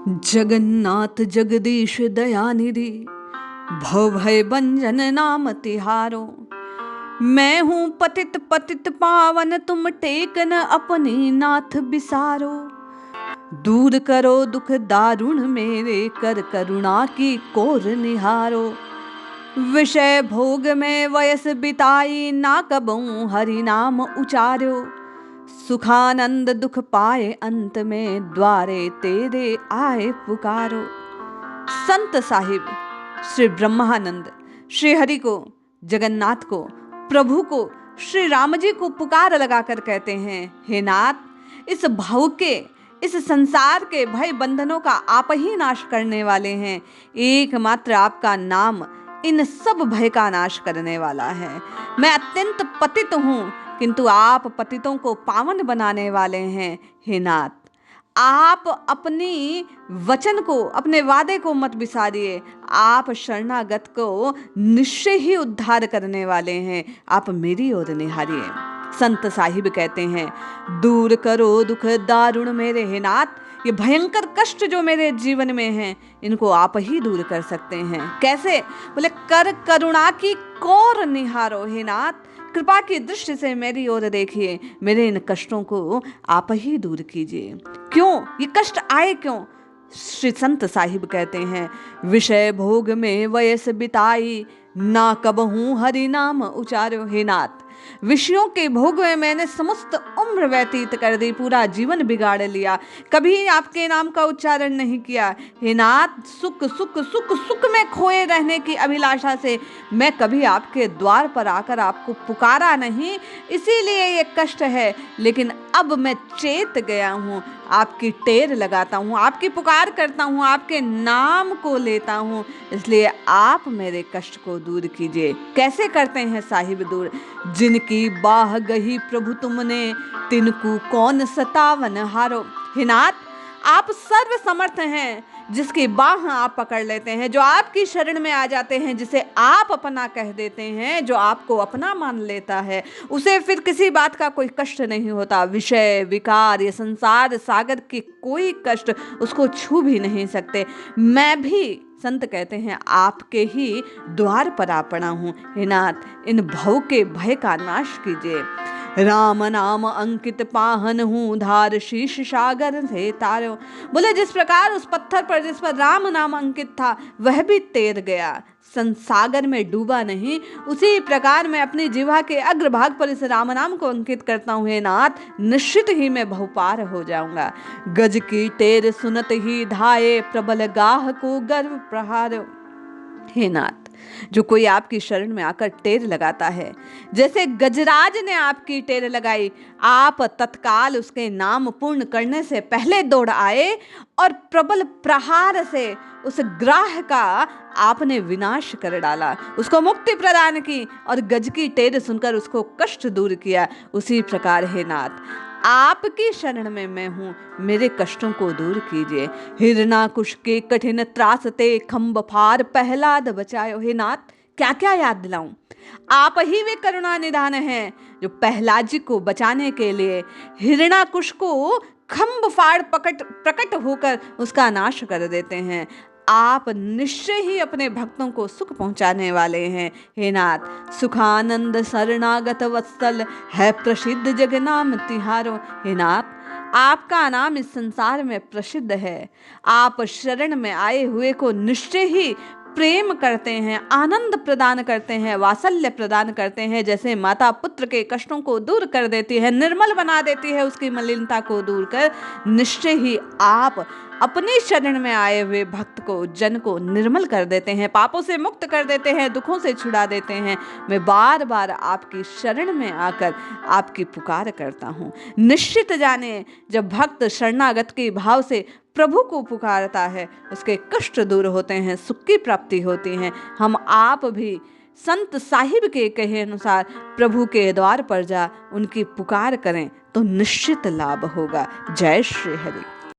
जगन्नाथ जगदीश दयानिधि भव भय भंजन नाम तिहारो। मैं हूँ पतित पतित पावन तुम टेक न अपनी नाथ बिसारो। दूर करो दुख दारुण मेरे कर करुणा की कोर निहारो। विषय भोग में वयस बिताई ना कबहूँ हरि नाम उचार्यो। सुखानंद दुख पाए अंत में द्वारे तेरे आए पुकारो। संत साहिब श्री ब्रह्मानंद श्री हरि को, जगन्नाथ को, प्रभु को, श्री राम जी को पुकार लगाकर कहते हैं, हे नाथ, इस भव के, इस संसार के भय बंधनों का आप ही नाश करने वाले हैं। एकमात्र आपका नाम इन सब भय का नाश करने वाला है। मैं अत्यंत पतित हूँ, किंतु आप पतितों को पावन बनाने वाले हैं। हे नाथ, आप अपनी वचन को, अपने वादे को मत बिसारिए। आप शरणागत को निश्चय ही उद्धार करने वाले हैं। आप मेरी ओर निहारिए। संत साहिब कहते हैं, दूर करो दुख दारुण मेरे। हे नाथ, ये भयंकर कष्ट जो मेरे जीवन में हैं, इनको आप ही दूर कर सकते हैं। कैसे? बोले, कर करुणा की कोर निहारो। हे नाथ, कृपा की दृष्टि से मेरी ओर देखिए, मेरे इन कष्टों को आप ही दूर कीजिए। क्यों ये कष्ट आए, क्यों? श्री संत साहिब कहते हैं, विषय भोग में वयस बिताई ना कबहूँ हरि नाम उचार्यो। हे नाथ, विषयों के भोग में मैंने समस्त उम्र व्यतीत कर दी, पूरा जीवन बिगाड़ लिया, कभी आपके नाम का उच्चारण नहीं किया। हे नाथ, सुख सुख सुख सुख में खोए रहने की अभिलाषा से मैं कभी आपके द्वार पर आकर आपको पुकारा नहीं, इसीलिए ये कष्ट है। लेकिन अब मैं चेत गया हूँ, आपकी टेर लगाता हूँ, आपकी पुकार करता हूँ, आपके नाम को लेता हूँ, इसलिए आप मेरे कष्ट को दूर कीजिए। कैसे करते हैं साहिब दूर? जिनकी बाह गही प्रभु तुमने, तिनको कौन सतावन हारो। हे नाथ, आप सर्व समर्थ हैं, जिसकी बाह आप पकड़ लेते हैं, जो आपकी शरण में आ जाते हैं, जिसे आप अपना कह देते हैं, जो आपको अपना मान लेता है, उसे फिर किसी बात का कोई कष्ट नहीं होता। विषय विकार, ये संसार सागर के कोई कष्ट उसको छू भी नहीं सकते। मैं भी, संत कहते हैं, आपके ही द्वार पर आ पड़ा हूँ। हे नाथ, इन भव के भय का नाश कीजिए। राम नाम अंकित पाहन हूँ, धार शीश सागर से तारो। बोले, जिस प्रकार उस पत्थर पर जिस पर राम नाम अंकित था, वह भी तैर गया, संसागर में डूबा नहीं, उसी प्रकार मैं अपनी जिह्वा के अग्रभाग पर इस राम नाम को अंकित करता हूँ। हे नाथ, निश्चित ही मैं बहुपार हो जाऊंगा। गज की टेर सुनत ही धाये, प्रबल गाह को गर्व प्रहार। हे नाथ, जो कोई आपकी शरण में आकर टेर लगाता है, जैसे गजराज ने आपकी टेर लगाई, आप तत्काल उसके नाम पूर्ण करने से पहले दौड़ आए और प्रबल प्रहार से उस ग्राह का आपने विनाश कर डाला, उसको मुक्ति प्रदान की और गज की टेर सुनकर उसको कष्ट दूर किया। उसी प्रकार हे नाथ, आपकी शरण में मैं हूँ, मेरे कष्टों को दूर कीजिए। हिरणाकुश के कठिन त्रास ते, खम्भ फार प्रहलाद बचायो। हे नाथ, क्या क्या याद दिलाऊं? आप ही वे करुणा निधान हैं, जो प्रहलाद जी को बचाने के लिए हिरणाकुश को खम्भ फाड़ प्रकट होकर उसका नाश कर देते हैं। आप निश्चय ही अपने भक्तों को सुख पहुंचाने वाले हैं। हे नाथ, सुखानंद शरणागत वत्सल है प्रसिद्ध जग नाम तिहारो। हे नाथ, आपका नाम इस संसार में प्रसिद्ध है। आप शरण में आए हुए को निश्चय ही प्रेम करते हैं, आनंद प्रदान करते हैं, वात्सल्य प्रदान करते हैं। जैसे माता पुत्र के कष्टों को दूर कर देती है, निर्मल बना देती है, उसकी मलिनता को दूर कर, निश्चय ही आप अपनी शरण में आए हुए भक्त को, जन को निर्मल कर देते हैं, पापों से मुक्त कर देते हैं, दुखों से छुड़ा देते हैं। मैं बार बार आपकी शरण में आकर आपकी पुकार करता हूँ। निश्चित जाने, जब भक्त शरणागत के भाव से प्रभु को पुकारता है, उसके कष्ट दूर होते हैं, सुख की प्राप्ति होती है। हम आप भी संत साहिब के कहे अनुसार प्रभु के द्वार पर जा उनकी पुकार करें तो निश्चित लाभ होगा। जय श्री हरि।